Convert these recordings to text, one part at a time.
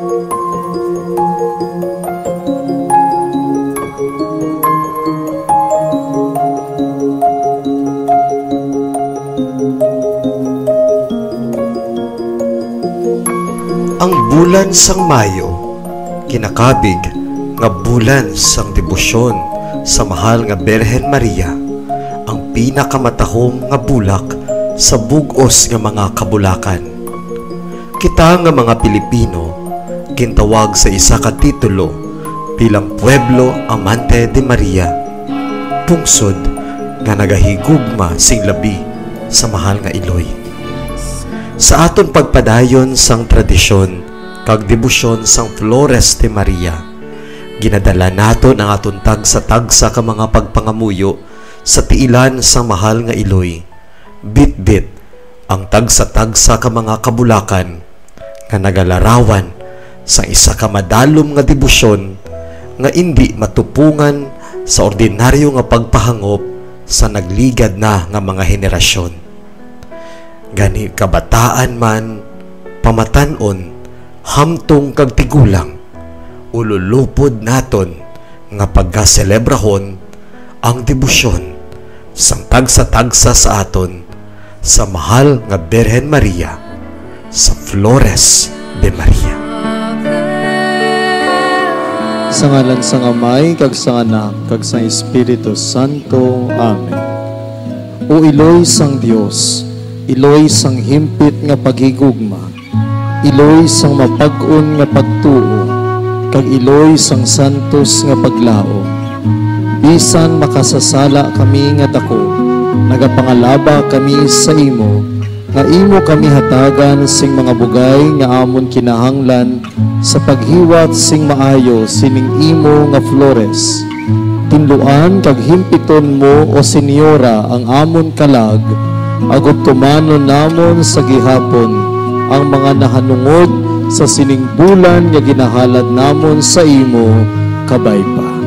Ang bulan sang Mayo, kinakabig nga bulan sang debosyon sa mahal nga Birhen Maria, ang pinakamatahom nga bulak sa bug-os nga mga kabulakan. Kita nga mga Pilipino gintawag sa isa ka titulo bilang Pueblo Amante de Maria, pungsod nga nagahigugma sing labi sa mahal nga Iloy. Sa aton pagpadayon sang tradisyon kag debosyon sang Flores de Maria, ginadala naton ang aton tagsa-tagsa ka mga pagpangamuyo sa tiilan sang mahal nga Iloy. Bit-bit ang tagsa-tagsa ka mga kabulakan nga nagalarawan sa isa ka madalom nga debosyon nga indi matupungan sa ordinaryo nga pagpahangop sa nagligad na nga mga henerasyon. Gani kabataan man, pamatanon, hamtong kag tigulang, ululupod naton nga pagkaselebrahon ang debosyon sang tagsa-tagsa sa aton sa mahal nga Birhen Maria sa Flores de Maria. Sa ngalan sang Amay, kag sang Anak, kag sang Espiritu Santo. Amen. O Iloy sang Dios, Iloy sang himpit nga paghigugma, Iloy sang mapag-on nga pagtuo, kag Iloy sang santos nga paglao. Bisan makasasala kami nga dako, nagapangalaba kami sa imo, nga imo kami hatagan sing mga bugay nga amon kinahanglan sa paghiwat sing maayo sining imo nga Flores. Tinluan kag himpiton mo o Senyora ang amon kalag, agud tumanon namon sa gihapon ang mga nahanungod sa sining bulan nga ginahalad namon sa imo kabay pa.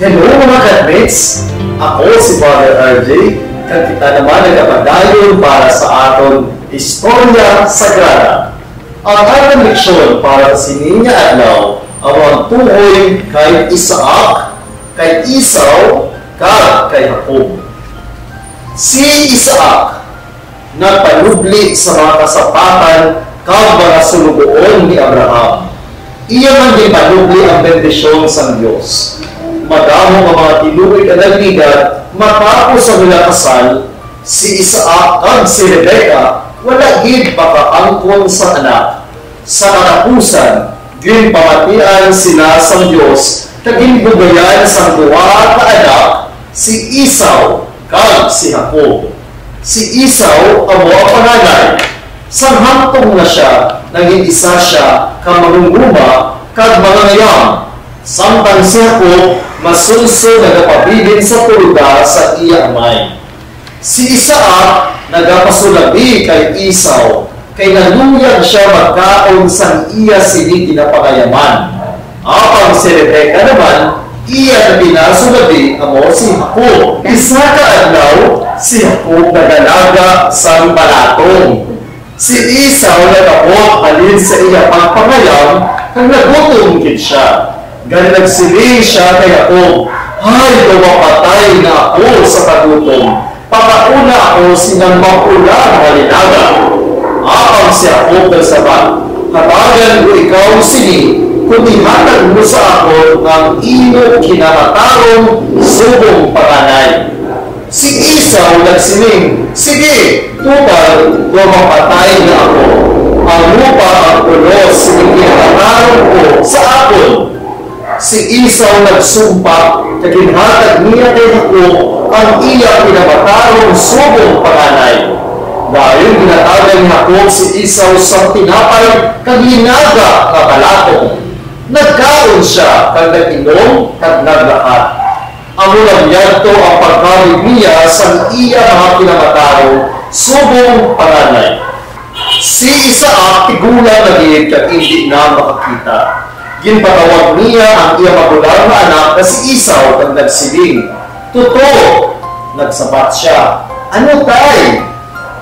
Hello mga katmates! Ako si Father RJ, at kita naman nagpapadayon para sa aton Istorya Sagrada. Ang ating leksyon para sa sininya adlaw ang mga tuhoy kay Isaac, kay Esau, kag kay Jacob. Si Isaac nagpanubli sa mga kasapatan kag mga sulugoon ni Abraham. Iya man din panubli ang bendisyon sa Diyos. Madamo ang mga tinuoy kadagdigan matapos sa mula kasal, si Isaac kag si Rebecca wala gid pakaangkon sa anak. Sa katapusan, ginpamatian sila sa Dios kag ginbugayan sa duha ka anak, si Esau kag si Jacob. Si Esau amo ang panganay. Sa hangtong na siya, naging isa siya ka mangungguma kag mangangayam. Samtang si Jacob masunso nagapabilin sa tuluga sa iya amay. Si Isaac nagapasulabi kay Esau, kay naluyag siya magkaon sang iya sini ginapangayaman. Apang si Rebecca naman, iya na pinasulabi amo si Jacob. Isa ka adlaw, si Jacob nagalaga sang balatong. Si Esau nagapot halin sa iya pagpangayam, kag nagutom gid siya. Gani nagsiling siya kay Jacob, "Hay, gawapatay na ako sa kagutom. Pakauna ako sinang mapulang halinaga." Apang si Jacob nagsabat, "Hatagan ko ikaw sini, kung ihatag mo sa ako ang ino kinakatarong subong panganay." Si Esau nagsiling, "Sige, tupad, gawapatay na ako. Ang lupa ang ulos sining kinakatarong ko sa akon." Si Esau nagsumpa, kaginhatag niya kay Jacob ang iya pinabatarong subong panganay. Dahil ginatagan ni Jacob si Esau sa tinapay kaginaga na balatong. Nagkaon siya, kag nag-inom, kag naglakat. Amo lang yadto ang pagkawig niya sa iya mga pinabatarong subong panganay. Si Isaac tigulang nagihid kag hindi na makakita. Ginpatawag niya ang iya magulang na anak na si Esau kag nagsiling. Totoo, nagsabat siya. Ano tay?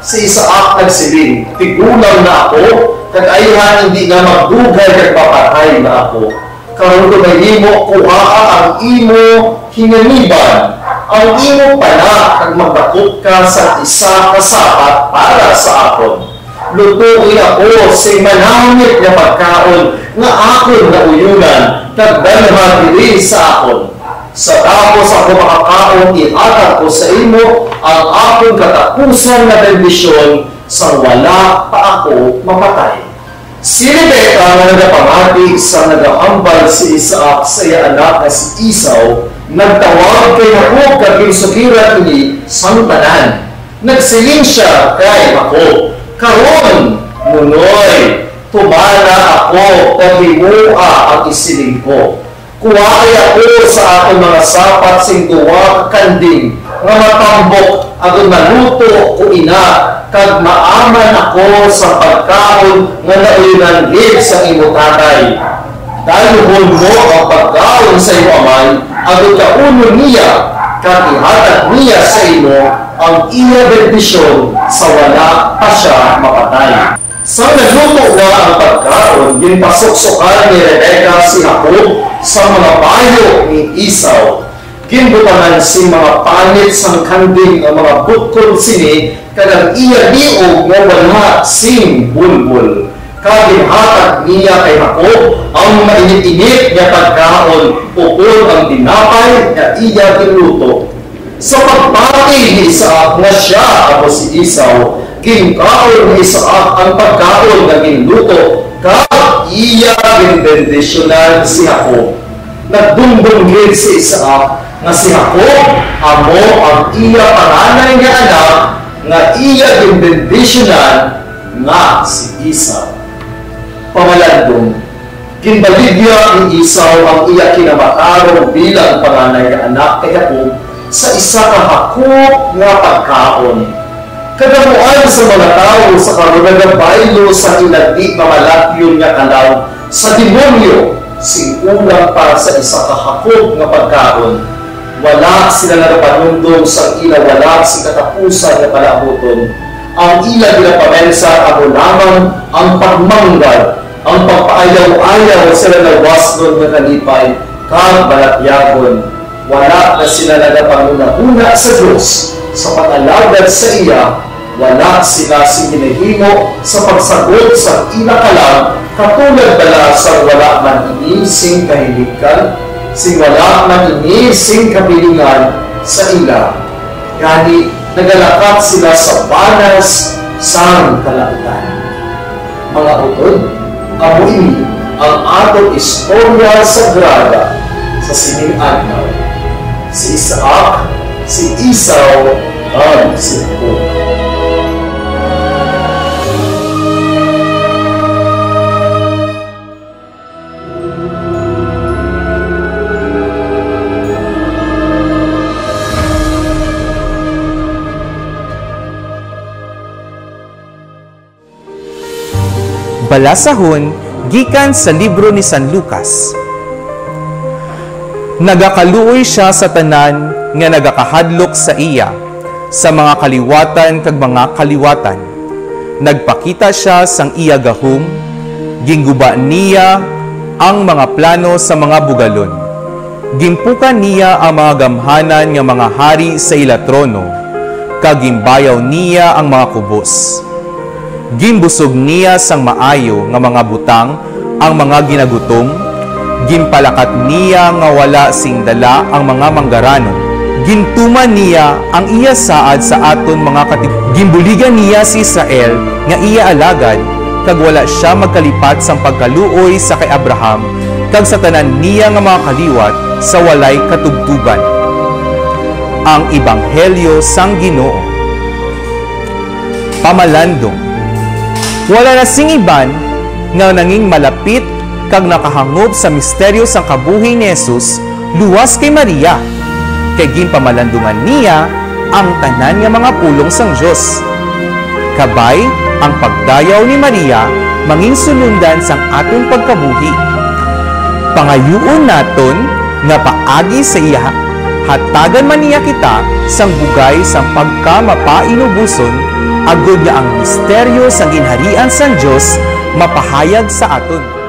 Si Isaac nagsiling, tigulang na ako, kag ayhan hindi na magdugay kag papatay na ako. Karon ko mahimo kuha ang imo hinganiban, ang imo pana kag magdakop ka sa isa ka sapat para sa akon. Lutuin ako sa manamit na pagkaon nga akon na uyunan, kag dalhan diri sa akon. Sa tapos ako makakaon, ihatag ko sa imo ang akong katapusan na bendisyon sa wala pa ako mapatay. Si Rebecca na nagapamati sa nagahambal si Isaac sa iya anak na si Esau, nagtawag kay Jacob kag ginsugiran ini sang tanan. Nagsiling siya kay Jacob, karon munoy, tumana ako kag himua ang isiling ko. Kuwaay ako sa aking mga sapat sing duwa kanding nga matambok agon maluto ko ina kag maaman ako sa pagkaon nga naulinan gid sa imo tatay. Daluhon mo ang pagkaon sa imo amay agon kauno niya kag ihatag niya sa imo ang iya bendisyon sa wala pa siya mapatay. Sa nagluto na ang pagkaon, ginpasok-sokan ni Rebecca si Jacob sa mga bayo ni Esau. Ginbutangan si mga panit sang kanding ang mga butkol sini kadang iya liog nga wala sing bulbul. Kaginhatag niya kay Jacob ang mainit-init nga pagkaon upod ang dinapay na iya giluto. Sa pagpati ni Isaac nga siya ako si Esau, ginkaon ni Isaac ang pagkaon na ginluto, kag iya ginbendisyonan si Jacob. Nagdumdumgid si Isaac nga si Jacob amo ang iya panganay nga anak nga iya ginbendisyonan nga si Esau. Pamalandong, ginbaligya ni Esau ang iya kinamatarong bilang panganay nga anak kay Jacob sa isa ka hakop nga pagkaon. Kadamuan sa mga tao sa karunang baylo sa inagdi mamalakyon nga kalaw sa demonyo sing ulang para sa isa ka hakop nga pagkaon. Wala sila nagapanundong sa ila wala si katapusan nga palabuton. Ang ila ginapamensa amo lamang ang pagmanggal, ang pagpaayaw-ayaw sila nagwasnon nga kalipay kag balatyagon. Wala na sila nagapanguna-una sa Diyos sa pangalagad sa iya. Wala sila singinahimo sa pagsagot sa ila kalam katulad bala sa wala man inising kahilikan, sing wala man inising kapilingan sa ila. Gani nagalakat sila sa banas sang kalautan. Mga utod, amo ini ang atong istorya sagrada sa sining adlaw. Si Isaac, si Esau, at si Jacob. Balasahon gikan sa libro ni San Lucas. Nagakaluoy siya sa tanan nga nagakahadlok sa iya, sa mga kaliwatan kag mga kaliwatan. Nagpakita siya sang iya gahom, gingguba niya ang mga plano sa mga bugalon. Gimpukan niya ang mga gamhanan nga mga hari sa ila trono, kag gimbayaw niya ang mga kubos. Gimbusog niya sang maayo nga mga butang ang mga ginagutom. Gimpalakat niya nga wala sing dala ang mga manggaranon. Gintuman niya ang iya saad sa aton mga Gimbuligan niya si Israel nga iya alagad, kag wala siya magkalipat sang pagkaluoy sa kay Abraham, kag sa tanan niya nga mga kaliwat sa walay katugtugan. Ang Ebanghelyo sang Ginoo. Pamalandong. Wala na sing iban nga nanging malapit kag nakahangob sa misteryo sang kabuhi ni Jesus luwas kay Maria, kay ginpamalandungan niya ang tanan nga mga pulong sang Dios. Kabay ang pagdayaw ni Maria, manging sunundan sang aton pagkabuhi. Pangayuon naton nga paagi sa iya, hatagan man niya kita sang bugay sang pagkamapainubuson, agud nga ang misteryo sang ginharian sang Dios mapahayag sa aton.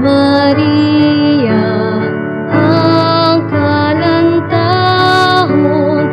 Maria, ang kalantahon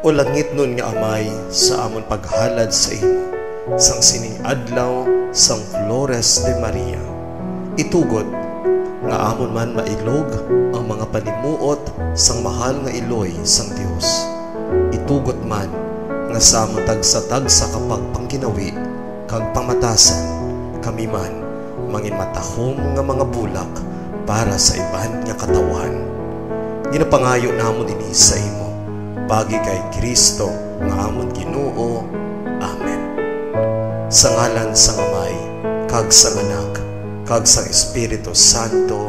O langit nun nga amay sa amon paghalad sa imo, sang sining adlaw sang Flores de Maria. Itugot nga amon man mailog ang mga panimuot sang mahal nga iloy sang Dios. Itugot man nga sa amon tagsa-tagsa kapag pangginawi kag pamatasan, kami man mangin matahom nga mga bulak para sa iban nga katawan. Ginapangayo namon dinhi sa imo, pagi kay Kristo nga amon Ginoo. Amen. Sa ngalan sang Amay, kag sang Anak, kag sang Espiritu Santo.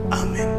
Amen.